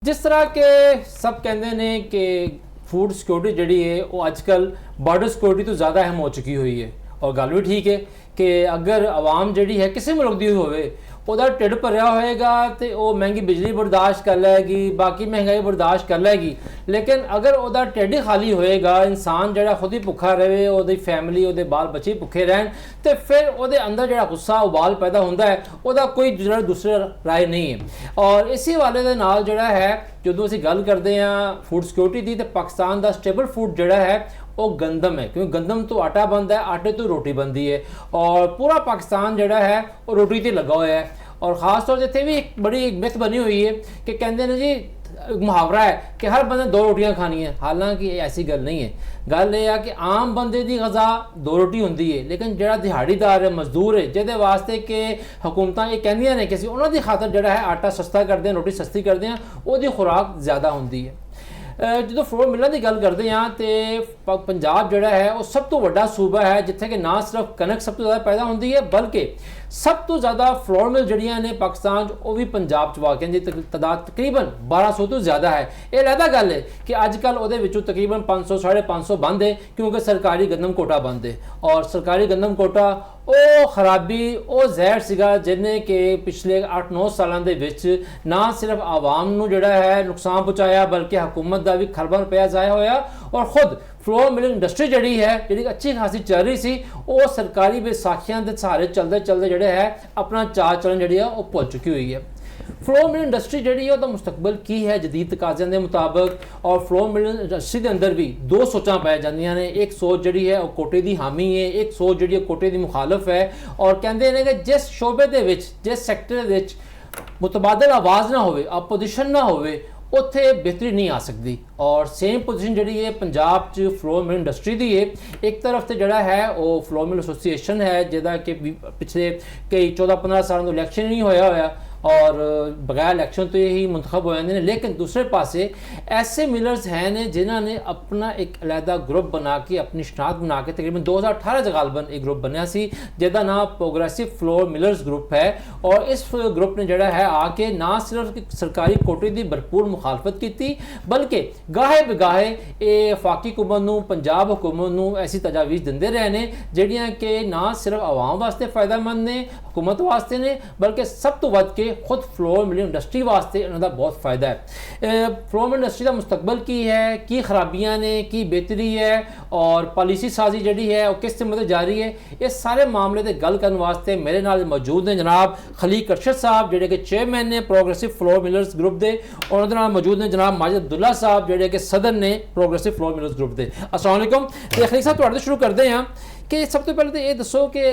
जिस तरह के सब कहते ने कि फूड सिक्योरिटी जी है वो अजकल बॉर्डर सिक्योरिटी तो ज़्यादा अहम हो चुकी हुई है। और गल भी ठीक है कि अगर आवाम जी है किसी मुल्क की होवे ਉਹਦਾ ਢਿੱਡ ਭਰਿਆ ਹੋਏਗਾ ਤੇ ਉਹ ਮਹਿੰਗੀ ਬਿਜਲੀ ਬਰਦਾਸ਼ਤ ਕਰ ਲਏਗੀ, ਬਾਕੀ ਮਹਿੰਗਾਈ ਬਰਦਾਸ਼ਤ ਕਰ ਲਏਗੀ। ਲੇਕਿਨ ਅਗਰ ਉਹਦਾ ਢਿੱਡ ਖਾਲੀ ਹੋਏਗਾ, ਇਨਸਾਨ ਜਿਹੜਾ ਖੁਦ ਹੀ ਭੁੱਖਾ ਰਹੇ, ਉਹਦੀ ਫੈਮਿਲੀ ਉਹਦੇ ਬਾਲ ਬੱਚੇ ਭੁੱਖੇ ਰਹਿਣ ਤੇ ਫਿਰ ਉਹਦੇ ਅੰਦਰ ਜਿਹੜਾ ਗੁੱਸਾ ਉਬਾਲ ਪੈਦਾ ਹੁੰਦਾ ਹੈ ਉਹਦਾ ਕੋਈ ਜਿਹੜਾ ਦੂਸਰਾ ਰਾਏ ਨਹੀਂ ਹੈ। ਔਰ ਇਸੇ ਵਾਲੇ ਦੇ ਨਾਲ ਜਿਹੜਾ ਹੈ ਜਦੋਂ ਅਸੀਂ ਗੱਲ ਕਰਦੇ ਹਾਂ ਫੂਡ ਸਿਕਿਉਰਿਟੀ ਦੀ ਤੇ ਪਾਕਿਸਤਾਨ ਦਾ ਸਟੇਬਲ ਫੂਡ ਜਿਹੜਾ ਹੈ वो गंदम है, क्योंकि गंदम तो आटा बनता है, आटे तो रोटी बनती है और पूरा पाकिस्तान जड़ा है वो रोटी से लगा हुआ है। और ख़ास तौर से इतने भी एक बड़ी एक मिथ बनी हुई है कि कहते हैं जी मुहावरा है कि हर बंदे दो रोटियां खानी है, हालांकि ऐसी गल नहीं है। गल यह है कि आम बंदे की गज़ा दो रोटी होंगी है, लेकिन जो दिहाड़ीदार है मजदूर है जिहदे वास्ते कि हुकूमत ये कहंदियां ने कि उन्होंने खातर जो है आटा सस्ता करते हैं, रोटी सस्ती करते हैं, वो खुराक ज़्यादा होंगी है। जो फ्लोर मिलों की गल करते हैं तो पंजाब जोड़ा है वो सब तो वड्डा सूबा है जिथे कि ना सिर्फ कनक सब तो ज़्यादा पैदा होती है बल्कि सब तो ज़्यादा फ्लोर मिल जड़ियाँ ने पाकिस्तान वो भी पंजाब च वाक़ की तादाद तकरीबन 1200 तो ज़्यादा है। ये अलहदा गल है कि अजकल वो तकरीबन 500 550 बंद है क्योंकि सरकारी गंदम कोटा बंद है। और सरकारी गंदम कोटा वो खराबी वो जहर सीगा जिन्हें कि पिछले 8-9 सालों के विच ना सिर्फ आवाम नूं जिहड़ा है नुकसान पहुँचाया बल्कि हुकूमत का भी खरबा रुपया ज़ाया होया। और खुद फ्लोर मिलिंग इंडस्ट्री जी है जी अच्छी खासी चल रही सी वो सरकारी बैसाखियां के सहारे चलते चलते जोड़े है अपना चाल चलन जी वो भुल चुकी हुई है। फ्लोर मिल इंडस्ट्री जी है मुस्तकबल की है जदीद तकाज़ियां के मुताबिक। और फ्लोर मिल इंडस्ट्री के अंदर भी दो सोचां पै जांदियां ने, एक सोच जी है वो कोटे की हामी है, एक सोच जी कोटे की मुखालफ है। और कहते हैं कि जिस शोबे के जिस सैक्टर के मुतबादल आवाज़ ना हो, अपोजिशन ना हो, उत्थे बेहतरी नहीं आ सकती। और सेम पोजीशन जी है पंजाब च फ्लोर मिल इंडस्ट्री की है। एक तरफ तो जड़ा है वो फ्लोर मिल एसोसीएशन है जिहदा कि पिछले कई 14-15 सालों तो इलैक्शन नहीं होया और बगैर इलैक्शन तो यही मुंतखब हो जाते हैं। लेकिन दूसरे पासे ऐसे मिलर्स हैं ने जिन्होंने अपना एक अलहदा ग्रुप बना के अपनी शनाख्त बना के तकरीबन 2018 गालबन एक ग्रुप बनया सी जिहदा नाम प्रोग्रेसिव फ्लोर मिलर्स ग्रुप है। और इस ग्रुप ने जड़ा है आके ना सिर्फ सरकारी कोटे की भरपूर मुखालफत की बल्कि गाहे बगाहे ये वफाकी हुकूमत नूं पंजाब हुकूमत नूं ऐसी तजावीज़ दिंदे रहे ने जिहड़ियां कि ना सिर्फ आवाम वास्ते फ़ायदेमंद ने हुकूमत वास्ते ने बल्कि सब तो वध के खुद फ्लोर मिल इंडस्ट्री वास्ते इन्हों बहुत फ़ायदा है। फ्लोर मिल इंडस्ट्री का मुस्तकबल की है, की खराबियां ने, की बेहतरी है और पॉलिसी साजी जी है वो किस मदद जारी है, ये सारे मामले से गल करने वास्ते मेरे नाल मौजूद ने जनाब खलीक अरशद साहब जोड़े कि चेयरमैन ने प्रोग्रेसिव फ्लोर मिलर्स ग्रुप के। और उन्होंने मौजूद ने जनाब माजिद अब्दुल्ला साहब जोड़े कि सदर ने प्रोग्रेसिव फ्लोर मिलर्स ग्रुप के। अस्सलाम वालेकुम। तो खलीक साहब तुहाडे शुरू करते हैं कि सब तो पहले तो ये दसो कि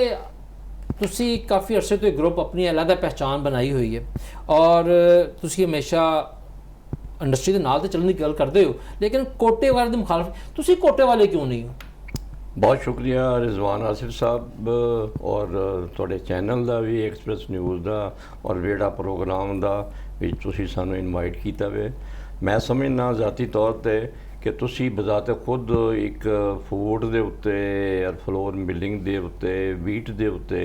तुसी काफ़ी अरसे तो एक ग्रुप अपनी अलहदा पहचान बनाई हुई है और तुसी हमेशा इंडस्ट्री के नाल तो चलने की गल करते हो, लेकिन कोटे वगैरह की मुखालफत तुसी कोटे वाले क्यों नहीं हो? बहुत शुक्रिया रिजवान आसिफ साहब और थोड़े चैनल का भी एक्सप्रैस न्यूज़ का और वेड़ा प्रोग्राम का भी तुसी सानू इनवाइट किया वे। मैं समझना ज़ाती तौर पर कि तुसी बजाते खुद एक फूड के उत्ते और फ्लोर मिलिंग के उत्ते वीट के उत्ते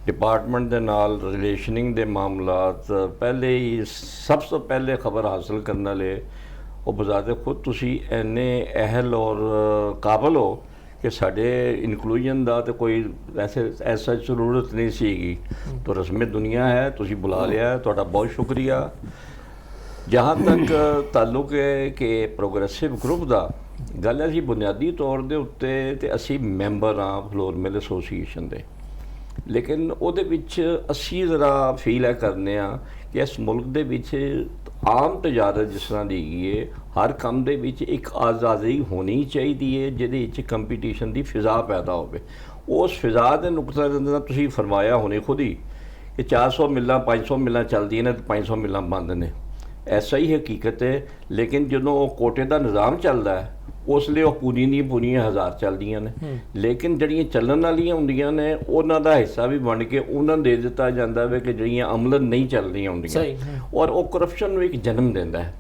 डिपार्टमेंट के नाल रिलेशनिंग के मामलात पहले ही सब तो पहले खबर हासिल करने वाले वो बजाते खुद तुसी इन्ने अहल और काबिल हो कि साढ़े इनकलूजन का तो कोई ऐसा जरूरत नहीं सीगी। तो रस्म दुनिया है, तुसी बुला लिया है, तुहाडा बहुत शुक्रिया। जहाँ तक ताल्लुक है कि प्रोग्रेसिव ग्रुप का गल है, बुनियादी तौर के उत्ते ते असी मैंबर हाँ फ्लोर मिल एसोसीएशन के, लेकिन उहदे विच असी ज़रा फील है करने कि इस मुल्क दे विच आम तजारत जिस तरह दी गई है हर काम दे विच एक आज़ादी होनी चाहिए जिहदे कंपीटीशन की फिज़ा पैदा होवे। उस फिज़ा के नुकते नज़र तुसीं फरमाया होने खुद ही कि 400 मिलां 500 मिलां चलदियां ने 500 मिलां बंद ने, ऐसा ही हकीकत है। लेकिन जो कोटे का निज़ाम चलता है ਉਸ ਲਈ ਉਹ ਪੂਰੀਆਂ 1000 ਚੱਲਦੀਆਂ ਨੇ, ਲੇਕਿਨ ਜਿਹੜੀਆਂ ਚੱਲਣ ਵਾਲੀਆਂ ਹੁੰਦੀਆਂ ਨੇ ਉਹਨਾਂ ਦਾ ਹਿੱਸਾ ਵੀ ਬਣ ਕੇ ਉਹਨਾਂ ਨੂੰ ਦੇ ਦਿੱਤਾ ਜਾਂਦਾ ਵੇ ਕਿ ਜਿਹੜੀਆਂ ਅਮਲਨ ਨਹੀਂ ਚੱਲ ਰਹੀਆਂ ਹੁੰਦੀਆਂ, ਔਰ ਉਹ ਕਰਪਸ਼ਨ ਨੂੰ ਇੱਕ ਜਨਮ ਦਿੰਦਾ ਹੈ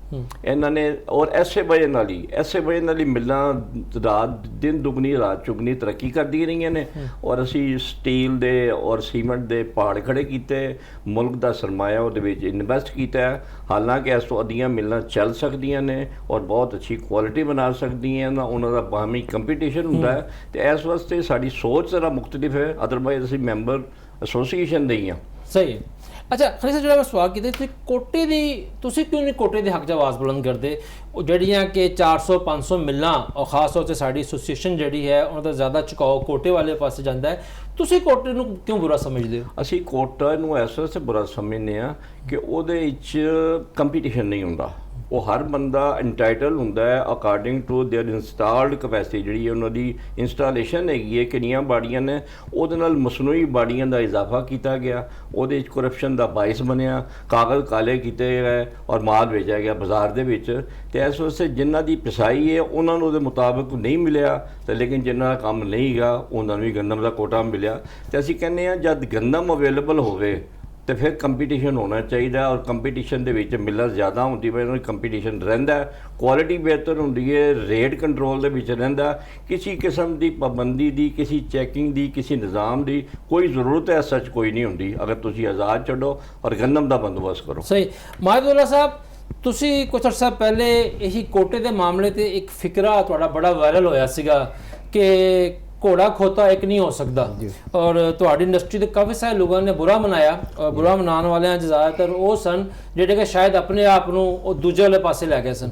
ਇਹਨਾਂ ਨੇ। ਔਰ ਐਸੇ ਵਜ੍ਹਾ ਨਾਲ ਹੀ ਮਿਲਾਂ ਰਾਤ ਦਿਨ ਦੁਗਣੀ ਰਾਤ ਚੁਗਣੀ ਤਰੱਕੀ ਕਰਦੀਆਂ ਰਹੀਆਂ ਨੇ, ਔਰ ਅਸੀਂ ਸਟੀਲ ਦੇ ਔਰ ਸੀਮੈਂਟ ਦੇ ਪਹਾੜ ਖੜੇ ਕੀਤੇ, ਮੁਲਕ ਦਾ ਸਰਮਾਇਆ ਉਹਦੇ ਵਿੱਚ ਇਨਵੈਸਟ ਕੀਤਾ ਹੈ। ਹਾਲਾਂਕਿ ਇਸ ਤੋਂ ਅੱਧੀਆਂ ਮਿਲਾਂ ਚੱਲ ਸਕਦੀਆਂ ਨੇ ਔਰ ਬਹੁਤ ਅੱਛੀ ਕੁਆਲਿਟੀ ਬਣਾ ਸਕਦੀਆਂ ਨਾ, ਉਹਨਾਂ ਦਾ ਬਾਹਮੀ ਕੰਪੀਟੀਸ਼ਨ ਹੁੰਦਾ ਹੈ, ਤੇ ਇਸ ਵਾਸਤੇ ਸਾਡੀ ਸੋਚ ਜ਼ਰਾ ਮੁਖਤਲਿਫ ਹੈ, ਅਦਰਵਾਈਜ਼ ਅਸੀਂ ਮੈਂਬਰ ਐਸੋਸੀਏਸ਼ਨ ਦੇ ਹੀ ਹਾਂ। ਸਹੀ। ਅੱਛਾ ਖਲੀਲ ਸਾਹਿਬ, ਜਿਹੜਾ ਮੈਂ ਸਵਾਲ ਕੀਤਾ ਤੁਸੀਂ ਕਿਉਂ ਨਹੀਂ ਕੋਟੇ ਦੇ ਹੱਕ 'ਚ ਆਵਾਜ਼ ਬੁਲੰਦ ਕਰਦੇ? ਉਹ ਜਿਹੜੀਆਂ ਕਿ 400-500 ਮਿਲਾਂ, ਔਰ ਖਾਸ ਤੌਰ 'ਤੇ ਸਾਡੀ ਐਸੋਸੀਏਸ਼ਨ ਜਿਹੜੀ ਹੈ ਉਹਨਾਂ ਦਾ ਜ਼ਿਆਦਾ ਝੁਕਾਓ ਕੋਟੇ ਵਾਲੇ ਪਾਸੇ ਜਾਂਦਾ ਹੈ, ਤੁਸੀਂ ਕੋਟੇ ਨੂੰ ਕਿਉਂ ਬੁਰਾ ਸਮਝਦੇ ਹੋ? ਅਸੀਂ ਕੋਟਾ ਨੂੰ ਇਸ ਵਾਸਤੇ ਬੁਰਾ ਸਮਝਦੇ ਹਾਂ ਕਿ ਉਹਦੇ ਵਿੱਚ ਕੰਪੀਟੀਸ਼ਨ ਨਹੀਂ ਹੁੰਦਾ। ਉਹ ਹਰ ਬੰਦਾ ਇੰਟਾਈਟਲ ਹੁੰਦਾ ਹੈ according to their installed capacity, ਜਿਹੜੀ ਉਹਨਾਂ ਦੀ ਇੰਸਟਾਲੇਸ਼ਨ ਹੈਗੀ ਹੈ, ਕਿੰਨੀਆਂ ਬਾੜੀਆਂ ਨੇ, ਉਹਦੇ ਨਾਲ ਮਸਨੂਈ ਬਾੜੀਆਂ ਦਾ ਇਜ਼ਾਫਾ ਕੀਤਾ ਗਿਆ, ਉਹਦੇ ਵਿੱਚ ਕਰਪਸ਼ਨ ਦਾ ਬਾਇਸ ਬਣਿਆ, ਕਾਗਜ਼ ਕਾਲੇ ਕੀਤੇ ਗਏ ਔਰ ਮਾਲ ਵੇਚਿਆ ਗਿਆ ਬਾਜ਼ਾਰ ਦੇ ਵਿੱਚ। ਤੇ ਇਸ ਵਾਸਤੇ ਜਿਨ੍ਹਾਂ ਦੀ ਪਿਸਾਈ ਹੈ ਉਹਨਾਂ ਨੂੰ ਉਹਦੇ ਮੁਤਾਬਕ ਨਹੀਂ ਮਿਲਿਆ, ਤੇ ਲੇਕਿਨ ਜਿਨ੍ਹਾਂ ਦਾ ਕੰਮ ਨਹੀਂ ਗਾ ਉਹਨਾਂ ਨੂੰ ਵੀ ਗੰਦਮ ਦਾ ਕੋਟਾ ਮਿਲਿਆ। ਤੇ ਅਸੀਂ ਕਹਿੰਦੇ ਹਾਂ ਜਦ ਗੰਦਮ ਅਵੇਲੇਬਲ ਹੋਵੇ ਤੇ ਫਿਰ ਕੰਪੀਟੀਸ਼ਨ ਹੋਣਾ ਚਾਹੀਦਾ, ਔਰ ਕੰਪੀਟੀਸ਼ਨ ਦੇ ਵਿੱਚ ਮਿਲਰ ਜ਼ਿਆਦਾ ਹੁੰਦੀ ਹੈ, ਉਹਨਾਂ ਕੰਪੀਟੀਸ਼ਨ ਰਹਿੰਦਾ, ਕੁਆਲਿਟੀ ਬਿਹਤਰ ਹੁੰਦੀ ਹੈ, ਰੇਟ ਕੰਟਰੋਲ ਦੇ ਵਿੱਚ ਰਹਿੰਦਾ, ਕਿਸੇ ਕਿਸਮ ਦੀ ਪਾਬੰਦੀ ਦੀ, ਕਿਸੇ ਚੈਕਿੰਗ ਦੀ, ਕਿਸੇ ਨਿਜ਼ਾਮ ਦੀ ਕੋਈ ਜ਼ਰੂਰਤ ਹੈ ਸੱਚ ਕੋਈ ਨਹੀਂ ਹੁੰਦੀ, ਅਗਰ ਤੁਸੀਂ ਆਜ਼ਾਦ ਛੱਡੋ ਔਰ ਗੰਦਮ ਦਾ ਬੰਦੋਬਸਤ ਕਰੋ। ਸਹੀ। ਮਾਹਿਦੁੱਲਾ ਸਾਹਿਬ, ਤੁਸੀਂ ਕੁਝ ਅਰਸਾ ਪਹਿਲੇ ਇਹੀ ਕੋਟੇ ਦੇ ਮਾਮਲੇ ਤੇ ਇੱਕ ਫਿਕਰਾ ਤੁਹਾਡਾ ਬੜਾ ਵਾਇਰਲ ਹੋਇਆ ਸੀਗਾ ਕਿ ਘੋੜਾ ਖੋਤਾ ਇੱਕ ਨਹੀਂ ਹੋ ਸਕਦਾ, ਔਰ ਤੁਹਾਡੀ ਇੰਡਸਟਰੀ ਦੇ ਕਾਫੀ ਸਾਰੇ ਲੋਕਾਂ ਨੇ ਬੁਰਾ ਮਨਾਇਆ, ਔਰ ਬੁਰਾ ਮਨਾਉਣ ਵਾਲਿਆਂ 'ਚ ਜ਼ਿਆਦਾਤਰ ਉਹ ਸਨ ਜਿਹੜੇ ਕਿ ਸ਼ਾਇਦ ਆਪਣੇ ਆਪ ਨੂੰ ਉਹ ਦੂਜੇ ਵਾਲੇ ਪਾਸੇ ਲੈ ਗਏ ਸਨ।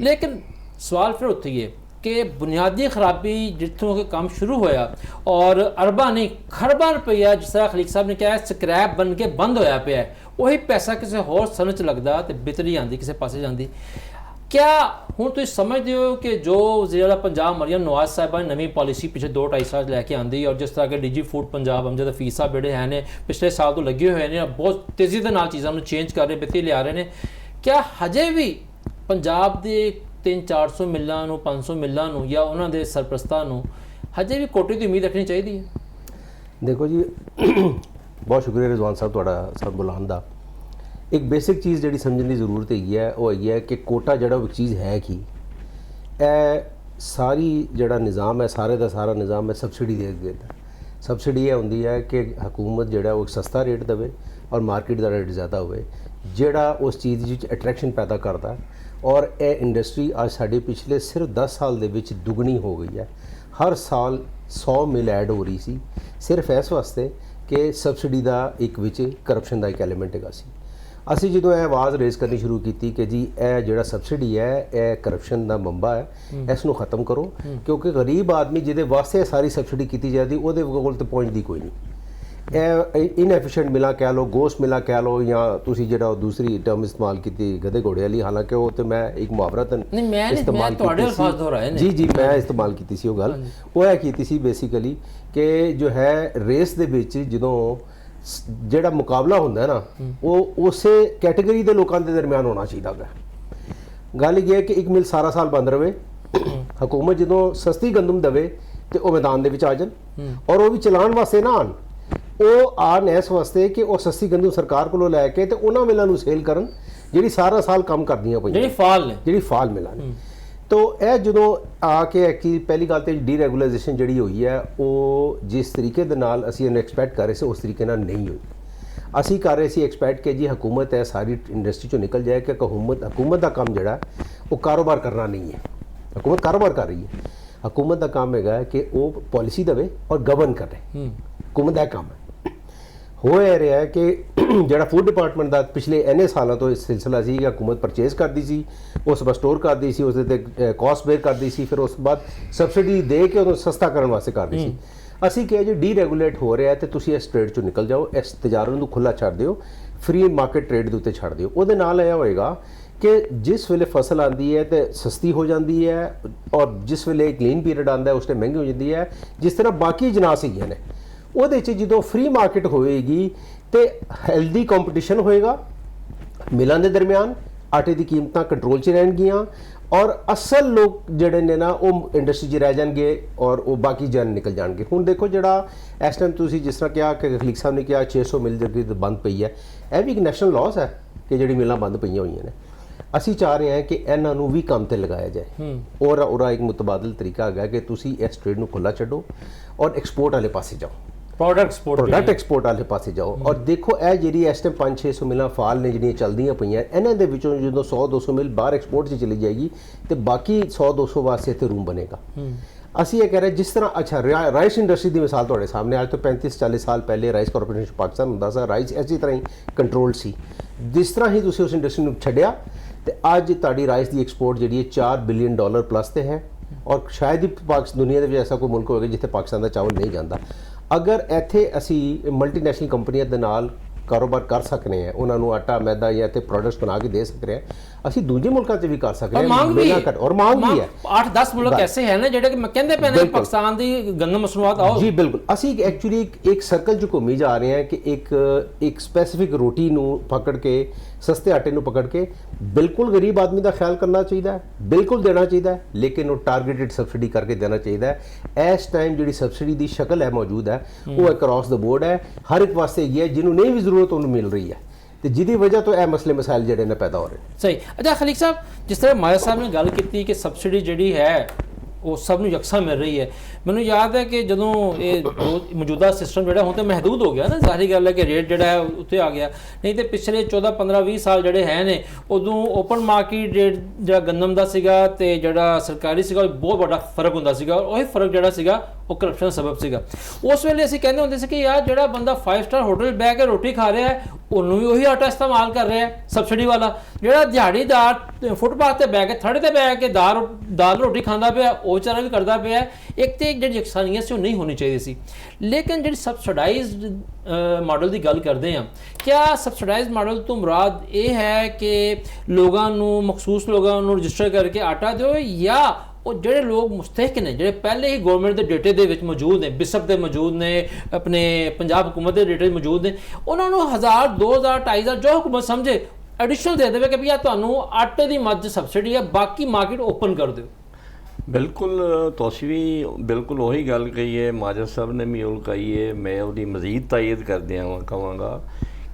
ਲੇਕਿਨ ਸਵਾਲ ਫਿਰ ਉੱਥੇ ਹੀ ਹੈ ਕਿ ਬੁਨਿਆਦੀ ਖਰਾਬੀ ਜਿੱਥੋਂ ਕਿ ਕੰਮ ਸ਼ੁਰੂ ਹੋਇਆ ਔਰ ਅਰਬਾਂ ਨਹੀਂ ਖਰਬਾਂ ਰੁਪਈਆ, ਜਿਸ ਤਰ੍ਹਾਂ ਖਲੀਕ ਸਾਹਿਬ ਨੇ ਕਿਹਾ, ਸਕ੍ਰੈਪ ਬਣ ਕੇ ਬੰਦ ਹੋਇਆ ਪਿਆ, ਉਹੀ ਪੈਸਾ ਕਿਸੇ ਹੋਰ ਸਨਤ 'ਚ ਲੱਗਦਾ ਤੇ ਬਿਤਰੀ ਆਉਂਦੀ ਕਿਸੇ ਪਾਸੇ ਜਾਂਦੀ। क्या ਹੁਣ ਤੁਸੀਂ ਸਮਝਦੇ ਹੋ ਕਿ ਜੋ ਵਜ਼ੀਰ ਪੰਜਾਬ ਮਰੀਮ ਨਵਾਜ਼ ਸਾਹਿਬਾ ਨੇ ਨਵੀਂ ਪਾਲਿਸੀ ਪਿਛਲੇ 2-2.5 ਸਾਲ ਲੈ ਕੇ ਆਂਦੀ, ਔਰ ਜਿਸ ਤਰ੍ਹਾਂ ਕਿ ਡੀਜੀ ਫੂਡ ਪੰਜਾਬ ਅਮਜਦ ਹਫੀਜ਼ ਸਾਹਿਬ ਜਿਹੜੇ ਹੈ ਨੇ ਪਿਛਲੇ ਸਾਲ ਤੋਂ ਲੱਗੇ ਹੋਏ ਨੇ, ਬਹੁਤ ਤੇਜ਼ੀ ਦੇ ਨਾਲ ਚੀਜ਼ਾਂ ਨੂੰ ਚੇਂਜ ਕਰ ਰਹੇ, ਬਿੱਤੀ ਲਿਆ ਰਹੇ ਨੇ, ਕਿਆ ਹਜੇ ਵੀ ਪੰਜਾਬ ਦੇ 300-400 ਮਿਲਾਂ ਨੂੰ, 500 ਮਿਲਾਂ ਨੂੰ ਜਾਂ ਉਹਨਾਂ ਦੇ ਸਰਪ੍ਰਸਤਾਂ ਨੂੰ ਹਜੇ ਵੀ ਕੋਟੇ ਦੀ ਉਮੀਦ ਰੱਖਣੀ ਚਾਹੀਦੀ ਹੈ? ਦੇਖੋ ਜੀ, ਬਹੁਤ ਸ਼ੁਕਰੀਆ ਰਿਜ਼ਵਾਨ ਸਾਹਿਬ ਤੁਹਾਡਾ ਸਭ ਬੁਲਾਉਣ ਦਾ। एक बेसिक चीज़ जी समझने की जरूरत है वो है कि कोटा जड़ा एक चीज़ है कि सारी जड़ा निज़ाम है, सारे का सारा निज़ाम है सबसिडी दे देता। सबसिडी यह होंदी है कि हुकूमत जड़ा वो सस्ता रेट देवे और मार्केट का रेट ज़्यादा हो, जड़ा उस चीज़ अट्रैक्शन पैदा करता है। और यह इंडस्ट्री आज साढ़े पिछले सिर्फ 10 साल दे विच दुगनी हो गई है। हर साल 100 मिल ऐड हो रही सी, सिर्फ इस वास्ते कि सबसिडी का एक विच करप्शन का एक एलीमेंट है सी। ਅਸੀਂ ਜਦੋਂ ਇਹ ਆਵਾਜ਼ ਰੇਜ਼ ਕਰਨੀ ਸ਼ੁਰੂ ਕੀਤੀ ਕਿ ਜੀ ਇਹ ਜਿਹੜਾ ਸਬਸਿਡੀ ਹੈ ਇਹ ਕਰਪਸ਼ਨ ਦਾ ਮੰਬਾ ਹੈ, ਇਸ ਨੂੰ ਖਤਮ ਕਰੋ, ਕਿਉਂਕਿ ਗਰੀਬ ਆਦਮੀ ਜਿਹਦੇ ਵਾਸਤੇ ਸਾਰੀ ਸਬਸਿਡੀ ਕੀਤੀ ਜਾਂਦੀ ਉਹਦੇ ਕੋਲ ਤਾਂ ਪਹੁੰਚਦੀ ਕੋਈ ਨਹੀਂ। ਇਹ ਇਨਐਫੀਸ਼ੀਐਂਟ ਮਿਲਾ ਕਹਿ ਲਓ, ਗੋਸ਼ਤ ਮਿਲਾ ਕਹਿ ਲਓ, ਜਾਂ ਤੁਸੀਂ ਜਿਹੜਾ ਦੂਸਰੀ ਟਰਮ ਇਸਤੇਮਾਲ ਕੀਤੀ ਗਧੇ ਘੋੜੇ ਵਾਲੀ, ਹਾਲਾਂਕਿ ਉਹ ਤੇ ਮੈਂ ਇੱਕ ਮੁਹਾਵਰਤ ਇਸਤੇਮਾਲ ਕੀਤੀ ਜੀ ਮੈਂ ਇਸਤੇਮਾਲ ਕੀਤੀ ਸੀ। ਉਹ ਗੱਲ ਉਹ ਇਹ ਕੀਤੀ ਸੀ ਬੇਸਿਕਲੀ ਕਿ ਜੋ ਹੈ ਰੇਸ ਦੇ ਵਿੱਚ ਜਦੋਂ ਜਿਹੜਾ ਮੁਕਾਬਲਾ ਹੁੰਦਾ ਨਾ ਉਹ ਉਸੇ ਕੈਟੇਗਰੀ ਦੇ ਲੋਕਾਂ ਦੇ ਦਰਮਿਆਨ ਹੋਣਾ ਚਾਹੀਦਾ ਹੈ। ਗੱਲ ਇਹ ਹੈ ਕਿ ਇੱਕ ਮਿਲ ਸਾਰਾ ਸਾਲ ਬੰਦ ਰਵੇ, ਹਕੂਮਤ ਜਦੋਂ ਸਸਤੀ ਗੰਦਮ ਦੇਵੇ ਤੇ ਉਹ ਮੈਦਾਨ ਦੇ ਵਿੱਚ ਆ ਜਾਣ, ਔਰ ਉਹ ਵੀ ਚਲਾਉਣ ਵਾਸਤੇ ਨਾ ਆਣ, ਉਹ ਆਣ ਇਸ ਵਾਸਤੇ ਕਿ ਉਹ ਸਸਤੀ ਗੰਦਮ ਸਰਕਾਰ ਕੋਲੋਂ ਲੈ ਕੇ ਤੇ ਉਹਨਾਂ ਮਿਲਾਂ ਨੂੰ ਸੇਲ ਕਰਨ ਜਿਹੜੀ ਸਾਰਾ ਸਾਲ ਕੰਮ ਕਰਦੀਆਂ ਪਈਆਂ, ਜਿਹੜੀ ਫਾਲ ਮਿਲਾਂ ਨੇ। तो यह जो आके कि पहली गल तो डीरैगुलाइजेशन जी हुई है वो जिस तरीके दे नाल असी एक्सपैक्ट कर रहे थे उस तरीके नाल नहीं हुई। असी कर रहे थे एक्सपैक्ट कि जी हुकूमत है सारी इंडस्ट्री चो निकल जाए कि हुकूमत का काम जोड़ा वो कारोबार करना नहीं है। हुकूमत कारोबार कर रही है, हुकूमत का काम है कि वो पॉलिसी देवे और गवर्न करे, हुकूमत का काम है। हो रहा है कि जोड़ा फूड डिपार्टमेंट का पिछले इन्ने सालों तो इस सिलसिला सी कि हुकूमत परचेज करती सी, उस पर स्टोर करती सी, उस कॉस्ट बेयर करती सी, फिर उस बाद सबसिडी दे के उन्होंने सस्ता करने वास्ते करती सी। असी कहा जी डीरैगूलेट हो रहा है तो तुसी इस ट्रेड चो निकल जाओ, इस तजारे नूं खुला छड्ड दिओ, फ्री मार्केट ट्रेड दे उत्ते छड्ड दिओ। उहदे नाल यह होएगा कि जिस वेले फसल आती है तो सस्ती हो जाती है, और जिस वेले क्लीन पीरियड आता है उस टाइम महंगी हो जाती है। जिस तरह बाकी जिनास हैगियां ने ਉਹਦੇ 'ਚ ਜਦੋਂ ਫ੍ਰੀ ਮਾਰਕੀਟ ਹੋਏਗੀ ਤੇ ਹੈਲਦੀ ਕੰਪੀਟੀਸ਼ਨ ਹੋਏਗਾ ਮਿਲਾਂ ਦੇ ਦਰਮਿਆਨ, ਆਟੇ ਦੀ ਕੀਮਤਾਂ ਕੰਟਰੋਲ 'ਚ ਰਹਿਣਗੀਆਂ ਔਰ ਅਸਲ ਲੋਕ ਜਿਹੜੇ ਨੇ ਨਾ ਉਹ ਇੰਡਸਟਰੀ 'ਚ ਰਹਿ ਜਾਣਗੇ ਔਰ ਉਹ ਬਾਕੀ ਜਨ ਨਿਕਲ ਜਾਣਗੇ। ਹੁਣ ਦੇਖੋ ਜਿਹੜਾ ਇਸ ਟਾਈਮ ਤੁਸੀਂ ਜਿਸ ਤਰ੍ਹਾਂ ਕਿਹਾ ਕਿ ਖਲੀਕ ਸਾਹਿਬ ਨੇ ਕਿਹਾ 600 ਮਿਲ ਜਿਹੜੀ ਬੰਦ ਪਈ ਹੈ, ਇਹ ਵੀ ਇੱਕ ਨੈਸ਼ਨਲ ਲਾਸ ਹੈ ਕਿ ਜਿਹੜੀ ਮਿਲਾਂ ਬੰਦ ਪਈਆਂ ਹੋਈਆਂ ਨੇ। ਅਸੀਂ ਚਾਹ ਰਹੇ ਹਾਂ ਕਿ ਇਹਨਾਂ ਨੂੰ ਵੀ ਕੰਮ ਤੇ ਲਗਾਇਆ ਜਾਏ ਔਰ ਉਹਦਾ ਇੱਕ ਮੁਤਬਾਦਲ ਤਰੀਕਾ ਹੈਗਾ ਕਿ ਤੁਸੀਂ ਇਸ ਟ੍ਰੇਡ ਨੂੰ ਖੁੱਲ੍ਹਾ ਛੱਡੋ ਔਰ ਐਕਸਪੋਰਟ ਵਾਲੇ ਪਾਸੇ ਜਾਓ, ਪ੍ਰੋਡਕਟ ਐਕਸਪੋਰਟ ਵਾਲੇ ਪਾਸੇ ਜਾਓ। ਔਰ ਦੇਖੋ ਇਹ ਜਿਹੜੀ ਇਸ ਟਾਈਮ 500-600 ਮਿਲਾਂ ਫਾਲ ਨੇ ਜਿਹੜੀਆਂ ਚੱਲਦੀਆਂ ਪਈਆਂ, ਇਹਨਾਂ ਦੇ ਵਿੱਚੋਂ ਜਦੋਂ 100-200 ਮਿਲ ਬਾਹਰ ਐਕਸਪੋਰਟ 'ਚ ਚਲੀ ਜਾਏਗੀ ਤੇ ਬਾਕੀ 100-200 ਵਾਸਤੇ ਇੱਥੇ ਰੂਮ ਬਣੇਗਾ। ਅਸੀਂ ਇਹ ਕਹਿ ਰਹੇ ਜਿਸ ਤਰ੍ਹਾਂ ਅੱਛਾ ਰਾਈਸ ਇੰਡਸਟਰੀ ਦੀ ਮਿਸਾਲ ਤੁਹਾਡੇ ਸਾਹਮਣੇ, ਅੱਜ ਤੋਂ 35-40 ਸਾਲ ਪਹਿਲੇ ਰਾਈਸ ਕਾਰਪੋਰੇਸ਼ਨ ਪਾਕਿਸਤਾਨ ਹੁੰਦਾ ਸੀ, ਰਾਈਸ ਇਸੇ ਤਰ੍ਹਾਂ ਹੀ ਕੰਟਰੋਲ ਸੀ। ਜਿਸ ਤਰ੍ਹਾਂ ਹੀ ਤੁਸੀਂ ਉਸ ਇੰਡਸਟਰੀ ਨੂੰ ਛੱਡਿਆ ਤੇ ਅੱਜ ਤੁਹਾਡੀ ਰਾਈਸ ਦੀ ਐਕਸਪੋਰਟ ਜਿਹੜੀ ਹੈ $4 ਬਿਲੀਅਨ ਪਲੱਸ ਤੇ ਹੈ ਔਰ ਸ਼ਾਇਦ ਹੀ ਦੁਨੀਆ ਦੇ ਵਿੱਚ ਐਸਾ ਕੋਈ ਮੁਲਕ ਹੋਵੇਗਾ ਜਿੱਥੇ ਪਾਕਿਸਤਾਨ ਦਾ ਚਾਵਲ ਨਹੀਂ ਜਾਂਦਾ। ਅਗਰ ਇੱਥੇ ਅਸੀਂ ਮਲਟੀਨੈਸ਼ਨਲ ਕੰਪਨੀਆਂ ਦੇ ਨਾਲ ਕਾਰੋਬਾਰ ਕਰ ਸਕਨੇ ਆ, ਉਹਨਾਂ ਨੂੰ ਆਟਾ ਮੈਦਾ ਜਾਂ ਇੱਥੇ ਪ੍ਰੋਡਕਟਸ ਬਣਾ ਕੇ ਦੇ ਸਕਦੇ ਆ, ਅਸੀਂ ਦੂਜੇ ਮੁਲਕਾਂ 'ਚ ਵੀ ਕਰ ਸਕਦੇ ਹਾਂ। ਮਾਂਗ ਵੀ ਔਰ ਮਾਂਗ ਵੀ ਹੈ। 8-10 ਮੁਲਕ ਐਸੇ ਹੈ ਨਾ ਜਿਹੜੇ ਕਿ ਕਹਿੰਦੇ ਪਏ ਨੇ ਪਾਕਿਸਤਾਨ ਦੀ ਗੰਦਮ ਮਸਨੂਆਤ ਆਓ। ਜੀ ਬਿਲਕੁਲ, ਅਸੀਂ ਐਕਚੁਅਲੀ ਇੱਕ ਸਰਕਲ 'ਚ ਘੁੰਮੀ ਜਾ ਰਹੇ ਹਾਂ ਕਿ ਇੱਕ ਸਪੈਸੀਫਿਕ ਰੋਟੀ ਨੂੰ ਪਕੜ ਕੇ, ਸਸਤੇ ਆਟੇ ਨੂੰ ਪਕੜ ਕੇ ਬਿਲਕੁਲ ਗਰੀਬ ਆਦਮੀ ਦਾ ਖਿਆਲ ਕਰਨਾ ਚਾਹੀਦਾ ਹੈ, ਬਿਲਕੁਲ ਦੇਣਾ ਚਾਹੀਦਾ ਹੈ, ਲੇਕਿਨ ਉਹ ਟਾਰਗੇਟਡ ਸਬਸਿਡੀ ਕਰਕੇ ਦੇਣਾ ਚਾਹੀਦਾ ਹੈ। ਇਸ ਟਾਈਮ ਜਿਹੜੀ ਸਬਸਿਡੀ ਦੀ ਸ਼ਕਲ ਹੈ ਮੌਜੂਦ ਹੈ ਉਹ ਅਕ੍ਰੋਸ ਦ ਬੋਰਡ ਹੈ, ਹਰ ਇੱਕ ਵਾਸਤੇ ਹੈਗੀ ਹੈ, ਜਿਹਨੂੰ ਨਹੀਂ ਵੀ ਜ਼ਰੂਰਤ ਉਹਨੂੰ ਮਿਲ ਰਹੀ ਹੈ ਤੇ ਜਿਹਦੀ ਵਜ੍ਹਾ ਤੋਂ ਇਹ ਮਸਲੇ ਮਸਾਇਲ ਜਿਹੜੇ ਨੇ ਪੈਦਾ ਹੋ ਰਹੇ ਨੇ। ਸਹੀ। ਅੱਛਾ ਖਲੀਕ ਸਾਹਿਬ, ਜਿਸ ਤਰ੍ਹਾਂ ਮਾਇਆ ਸਾਹਿਬ ਨੇ ਗੱਲ ਕੀਤੀ ਕਿ ਸਬਸਿਡੀ ਜਿਹੜੀ ਹੈ ਉਹ ਸਭ ਨੂੰ ਯਕਸਾ ਮਿਲ ਰਹੀ ਹੈ, ਮੈਨੂੰ ਯਾਦ ਹੈ ਕਿ ਜਦੋਂ ਇਹ ਮੌਜੂਦਾ ਸਿਸਟਮ ਜਿਹੜਾ ਹੁਣ ਤਾਂ ਮਹਿਦੂਦ ਹੋ ਗਿਆ ਨਾ, ਜ਼ਾਹਰੀ ਗੱਲ ਹੈ ਕਿ ਰੇਟ ਜਿਹੜਾ ਹੈ ਉੱਤੇ ਆ ਗਿਆ, ਨਹੀਂ ਤੇ ਪਿਛਲੇ 14-15-20 ਸਾਲ ਜਿਹੜੇ ਹੈ ਨੇ ਉਦੋਂ ਓਪਨ ਮਾਰਕੀਟ ਰੇਟ ਜਿਹੜਾ ਗੰਦਮ ਦਾ ਸੀਗਾ ਤੇ ਜਿਹੜਾ ਸਰਕਾਰੀ ਸੀਗਾ ਉਹ ਬਹੁਤ ਵੱਡਾ ਫਰਕ ਹੁੰਦਾ ਸੀਗਾ ਔਰ ਉਹੀ ਫਰਕ ਜਿਹੜਾ ਸੀਗਾ ਉਹ ਕਰਪਸ਼ਨ ਸਬਬ ਸੀਗਾ। ਉਸ ਵੇਲੇ ਅਸੀਂ ਕਹਿੰਦੇ ਹੁੰਦੇ ਸੀ ਕਿ ਯਾਰ ਜਿਹੜਾ ਬੰਦਾ 5 ਸਟਾਰ ਹੋਟਲ ਬਹਿ ਕੇ ਰੋਟੀ ਖਾ ਰਿਹਾ ਹੈ ਉਹਨੂੰ ਵੀ ਉਹੀ ਆਟਾ ਇਸਤੇਮਾਲ ਕਰ ਰਿਹਾ ਹੈ ਸਬਸਿਡੀ ਵਾਲਾ, ਜਿਹੜਾ ਦਿਹਾੜੀਦਾਰ ਫੁੱਟਪਾਥ ਤੇ ਬਹਿ ਕੇ ਥੜੇ ਤੇ ਬਹਿ ਕੇ ਦਾਲ ਰੋਟੀ ਖਾਂਦਾ ਪਿਆ ਉਹ ਵਿਚਾਰਾ ਵੀ ਕਰਦਾ ਪਿਆ। ਇੱਕ ਤੇ ਜਿਹੜੀ ਯਕਸਾਨੀਅਤ ਸੀ ਉਹ ਨਹੀਂ ਹੋਣੀ ਚਾਹੀਦੀ ਸੀ। ਲੇਕਿਨ ਜਿਹੜੀ ਸਬਸਿਡਾਈਜ਼ਡ ਮਾਡਲ ਦੀ ਗੱਲ ਕਰਦੇ ਹਾਂ, ਕਿਆ ਸਬਸਿਡਾਈਜ਼ਡ ਮਾਡਲ ਤੋਂ ਮੁਰਾਦ ਇਹ ਹੈ ਕਿ ਲੋਕਾਂ ਨੂੰ, ਮਖਸੂਸ ਲੋਕਾਂ ਨੂੰ ਰਜਿਸਟਰ ਕਰਕੇ ਆਟਾ ਦਿਓ, ਜਾਂ ਉਹ ਜਿਹੜੇ ਲੋਕ ਮੁਸਤਹਿਕ ਨੇ, ਜਿਹੜੇ ਪਹਿਲੇ ਹੀ ਗਵਰਨਮੈਂਟ ਦੇ ਡੇਟੇ ਦੇ ਵਿੱਚ ਮੌਜੂਦ ਨੇ, ਬਿਸਪ ਦੇ ਮੌਜੂਦ ਨੇ, ਆਪਣੇ ਪੰਜਾਬ ਹੁਕੂਮਤ ਦੇ ਡੇਟੇ ਮੌਜੂਦ ਨੇ, ਉਹਨਾਂ ਨੂੰ 1000, 2000, 2500 ਜੋ ਹੁਕੂਮਤ ਸਮਝੇ ਐਡੀਸ਼ਨਲ ਦੇ ਦੇਵੇ ਕਿ ਭਈਆ ਤੁਹਾਨੂੰ ਆਟੇ ਦੀ ਮੱਝ ਸਬਸਿਡੀ ਹੈ, ਬਾਕੀ ਮਾਰਕੀਟ ਓਪਨ ਕਰ ਦਿਓ। ਬਿਲਕੁਲ, ਤੁਸੀਂ ਵੀ ਬਿਲਕੁਲ ਉਹੀ ਗੱਲ ਕਹੀ ਹੈ, ਮਾਜਦ ਸਾਹਿਬ ਨੇ ਵੀ ਉਹ ਕਹੀ ਹੈ। ਮੈਂ ਉਹਦੀ ਮਜ਼ੀਦ ਤਾਇਦ ਕਰਦਿਆਂ ਕਹਾਂਗਾ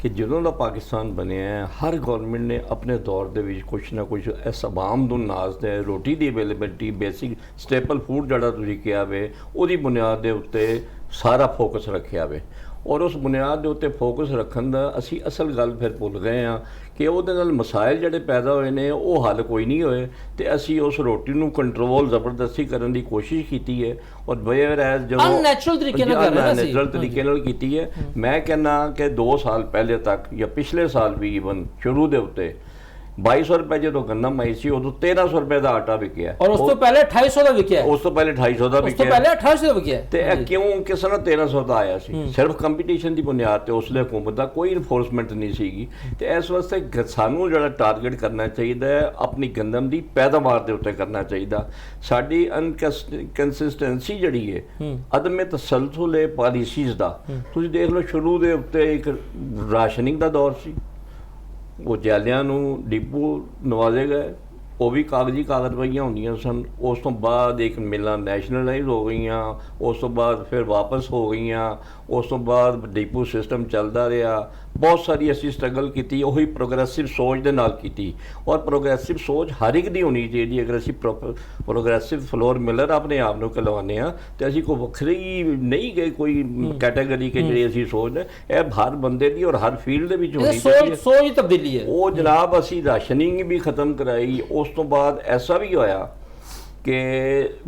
ਕਿ ਜਦੋਂ ਦਾ ਪਾਕਿਸਤਾਨ ਬਣਿਆ ਹੈ, ਹਰ ਗੌਰਮੈਂਟ ਨੇ ਆਪਣੇ ਦੌਰ ਦੇ ਵਿੱਚ ਕੁਛ ਨਾ ਕੁਛ ਇਸ ਆਵਾਮ ਨੂੰ ਨਾਜ਼ ਦੇ ਰੋਟੀ ਦੀ ਅਵੇਲੇਬਿਲਿਟੀ, ਬੇਸਿਕ ਸਟੇਪਲ ਫੂਡ ਜਿਹੜਾ ਤੁਸੀਂ ਕਿਹਾ ਵੇ, ਉਹਦੀ ਬੁਨਿਆਦ ਦੇ ਉੱਤੇ ਸਾਰਾ ਫੋਕਸ ਰੱਖਿਆ ਵੇ। ਔਰ ਉਸ ਬੁਨਿਆਦ ਦੇ ਉੱਤੇ ਫੋਕਸ ਰੱਖਣ ਦਾ ਅਸੀਂ ਅਸਲ ਗੱਲ ਫਿਰ ਭੁੱਲ ਗਏ ਹਾਂ ਕਿ ਉਹਦੇ ਨਾਲ ਮਸਾਇਲ ਜਿਹੜੇ ਪੈਦਾ ਹੋਏ ਨੇ ਉਹ ਹੱਲ ਕੋਈ ਨਹੀਂ ਹੋਏ ਤੇ ਅਸੀਂ ਉਸ ਰੋਟੀ ਨੂੰ ਕੰਟਰੋਲ ਜ਼ਬਰਦਸਤੀ ਕਰਨ ਦੀ ਕੋਸ਼ਿਸ਼ ਕੀਤੀ ਹੈ ਔਰ ਬੇਵਰੈਜ਼ ਜਦੋਂ ਅਨਨੈਚੁਰਲ ਤਰੀਕੇ ਨਾਲ ਕਰ ਰਹੇ ਸੀ, ਨੈਚੁਰਲ ਤਰੀਕੇ ਨਾਲ ਕੀਤੀ ਹੈ। ਮੈਂ ਕਹਿੰਦਾ ਕਿ 2 ਸਾਲ ਪਹਿਲੇ ਤੱਕ ਜਾਂ ਪਿਛਲੇ ਸਾਲ ਵੀ ਈਵਨ ਸ਼ੁਰੂ ਦੇ ਉੱਤੇ 2200 ਰੁਪਏ ਜਦੋਂ ਗੰਦਮ ਆਈ ਸੀ ਉਦੋਂ 1300 ਰੁਪਏ ਦਾ ਆਟਾ ਵਿਕਿਆ ਔਰ ਉਸ ਤੋਂ ਪਹਿਲੇ 2800 ਦਾ ਵਿਕਿਆ, ਉਸ ਤੋਂ ਪਹਿਲੇ 250 ਦਾ ਵਿਕਿਆ, ਉਸ ਤੋਂ ਪਹਿਲੇ 2800 ਦਾ ਵਿਕਿਆ। ਤੇ ਇਹ ਕਿਉਂ, ਕਿਸ ਤਰ੍ਹਾਂ 1300 ਦਾ ਆਇਆ ਸੀ? ਸਿਰਫ ਕੰਪੀਟੀਸ਼ਨ ਦੀ ਬੁਨਿਆਦ ਤੇ ਉਸਲੇ ਹੁਕੂਮਤ ਦਾ ਕੋਈ ਇਨਫੋਰਸਮੈਂਟ ਨਹੀਂ ਸੀਗੀ। ਤੇ ਇਸ ਵਾਸਤੇ ਸਾਨੂੰ ਜਿਹੜਾ ਟਾਰਗੇਟ ਕਰਨਾ ਚਾਹੀਦਾ ਹੈ ਆਪਣੀ ਗੰਦਮ ਦੀ ਪੈਦਾਵਾਰ ਦੇ ਉੱਤੇ ਕਰਨਾ ਚਾਹੀਦਾ। ਸਾਡੀ ਅਨਕੰਸਿਸਟੈਂਸੀ ਜਿਹੜੀ ਹੈ, ਅਦਮ ਤਸਲਸਲ ਪਾਲਿਸੀਜ਼ ਦਾ, ਤੁਸੀਂ ਦੇਖ ਲਓ ਸ਼ੁਰੂ ਦੇ ਉੱਤੇ ਇੱਕ ਰਾਸ਼ਨਿੰਗ ਦਾ ਦੌਰ ਸੀ, ਉਹ ਜੈਲਿਆਂ ਨੂੰ ਡਿਪੂ ਨਵਾਜ਼ੇ ਗਏ, ਉਹ ਵੀ ਕਾਗਜ਼ੀ ਕਾਰਵਾਈਆਂ ਹੁੰਦੀਆਂ ਸਨ। ਉਸ ਤੋਂ ਬਾਅਦ ਇੱਕ ਮਿਲਾਂ ਨੈਸ਼ਨਲਾਈਜ਼ ਹੋ ਗਈਆਂ, ਉਸ ਤੋਂ ਬਾਅਦ ਫਿਰ ਵਾਪਸ ਹੋ ਗਈਆਂ, ਉਸ ਤੋਂ ਬਾਅਦ ਡਿਪੂ ਸਿਸਟਮ ਚੱਲਦਾ ਰਿਹਾ। ਬਹੁਤ ਸਾਰੀ ਅਸੀਂ ਸਟਰਗਲ ਕੀਤੀ, ਉਹੀ ਪ੍ਰੋਗਰੈਸਿਵ ਸੋਚ ਦੇ ਨਾਲ ਕੀਤੀ। ਔਰ ਪ੍ਰੋਗਰੈਸਿਵ ਸੋਚ ਹਰ ਇੱਕ ਦੀ ਹੋਣੀ ਚਾਹੀਦੀ। ਅਗਰ ਅਸੀਂ ਪ੍ਰੋਗਰੈਸਿਵ ਫਲੋਰ ਮਿਲਰ ਆਪਣੇ ਆਪ ਨੂੰ ਕਹਿਲਾਉਂਦੇ ਹਾਂ ਤੇ ਅਸੀਂ ਕੋਈ ਵੱਖਰੀ ਨਹੀਂ ਗਏ ਕੋਈ ਕੈਟਾਗਰੀ ਕਿ ਜਿਹੜੀ ਅਸੀਂ ਸੋਚਦੇ, ਇਹ ਹਰ ਬੰਦੇ ਦੀ ਔਰ ਹਰ ਫੀਲਡ ਦੇ ਵਿੱਚ ਹੋਣੀ ਚਾਹੀਦੀ ਹੈ। ਸੋਚ ਤਬਦੀਲੀ ਹੈ ਉਹ ਜਨਾਬ। ਅਸੀਂ ਰਾਸ਼ਨਿੰਗ ਵੀ ਖਤਮ ਕਰਾਈ। ਉਸ ਤੋਂ ਬਾਅਦ ਐਸਾ ਵੀ ਹੋਇਆ ਕਿ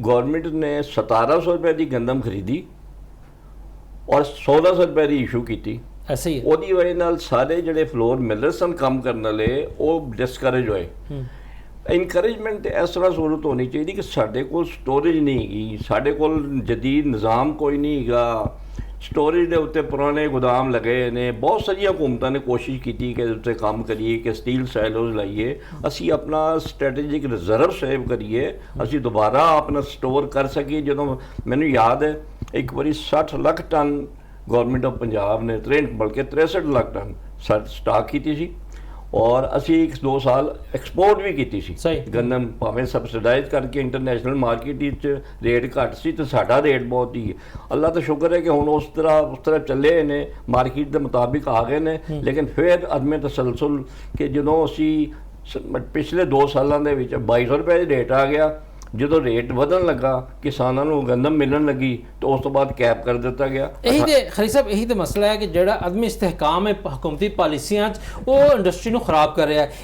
ਗਵਰਨਮੈਂਟ ਨੇ 1700 ਰੁਪਏ ਦੀ ਗੰਦਮ ਖਰੀਦੀ ਔਰ 1400 ਰੁਪਏ ਦੀ ਇਸ਼ੂ ਕੀਤੀ। ਐਸੇ ਹੀ ਉਹਦੀ ਵਜ੍ਹਾ ਨਾਲ ਸਾਰੇ ਜਿਹੜੇ ਫਲੋਰ ਮਿਲਰ ਸਨ ਕੰਮ ਕਰਨ ਵਾਲੇ ਉਹ ਡਿਸਕਰੇਜ ਹੋਏ। ਇਨਕਰੇਜਮੈਂਟ ਤੇ ਇਸ ਤਰ੍ਹਾਂ ਸਹੂਲਤ ਹੋਣੀ ਚਾਹੀਦੀ ਕਿ ਸਾਡੇ ਕੋਲ ਸਟੋਰੇਜ ਨਹੀਂ ਹੈਗੀ, ਸਾਡੇ ਕੋਲ ਜਦੀਦ ਨਿਜ਼ਾਮ ਕੋਈ ਨਹੀਂ ਹੈਗਾ, ਸਟੋਰੇਜ ਦੇ ਉੱਤੇ ਪੁਰਾਣੇ ਗੋਦਾਮ ਲਗੇ ਨੇ। ਬਹੁਤ ਸਾਰੀਆਂ ਹੁਕੂਮਤਾਂ ਨੇ ਕੋਸ਼ਿਸ਼ ਕੀਤੀ ਕਿ ਉੱਤੇ ਕੰਮ ਕਰੀਏ, ਕਿ ਸਟੀਲ ਸਾਈਲੋਜ਼ ਲਾਈਏ, ਅਸੀਂ ਆਪਣਾ ਸਟ੍ਰੈਟੇਜਿਕ ਰਿਜ਼ਰਵ ਸੇਵ ਕਰੀਏ, ਅਸੀਂ ਦੁਬਾਰਾ ਆਪਣਾ ਸਟੋਰ ਕਰ ਸਕੀਏ। ਜਦੋਂ ਮੈਨੂੰ ਯਾਦ ਹੈ ਇੱਕ ਵਾਰੀ 60 lakh ton government of Punjab ਨੇ 63 ਲੱਖ ਟਨ ਸਟਾਕ ਕੀਤੀ ਸੀ ਔਰ ਅਸੀਂ 1-2 ਸਾਲ ਐਕਸਪੋਰਟ ਵੀ ਕੀਤੀ ਸੀ ਸਹੀ। ਗੰਦਮ, ਭਾਵੇਂ ਸਬਸਿਡਾਈਜ਼ ਕਰਕੇ ਇੰਟਰਨੈਸ਼ਨਲ ਮਾਰਕੀਟ ਵਿੱਚ ਰੇਟ ਘੱਟ ਸੀ ਤੇ ਸਾਡਾ ਰੇਟ ਬਹੁਤ ਹੀ ਹੈ। ਅੱਲਾ ਦਾ ਸ਼ੁਕਰ ਹੈ ਕਿ ਹੁਣ ਉਸ ਤਰ੍ਹਾਂ ਚੱਲੇ ਨੇ, ਮਾਰਕੀਟ ਦੇ ਮੁਤਾਬਿਕ ਆ ਗਏ ਨੇ। ਲੇਕਿਨ ਫਿਰ ਅਦਮੇ ਤਸਲਸਲ ਕਿ ਜਦੋਂ ਅਸੀਂ ਪਿਛਲੇ 2 ਸਾਲਾਂ ਦੇ ਵਿੱਚ 2200 ਰੁਪਏ ਦਾ ਰੇਟ ਆ ਗਿਆ, ਜਦੋਂ ਰੇਟ ਵਧਣ ਲੱਗਾ ਕਿਸਾਨਾਂ ਨੂੰ ਗੰਦਮ ਮਿਲਣ ਲੱਗੀ ਤਾਂ ਉਸ ਤੋਂ ਬਾਅਦ ਕੈਪ ਕਰ ਦਿੱਤਾ ਗਿਆ। ਇਹੀ ਤੇ ਖਰੀ ਸਾਹਿਬ ਇਹੀ ਤੇ ਮਸਲਾ ਹੈ ਕਿ ਜਿਹੜਾ ਅਦਮੀ ਇਸਤਹਿਕਾਮ ਹੈ ਹਕੂਮਤੀ ਪਾਲਿਸੀਆਂ 'ਚ ਉਹ ਇੰਡਸਟਰੀ ਨੂੰ ਖਰਾਬ ਕਰ ਰਿਹਾ ਹੈ।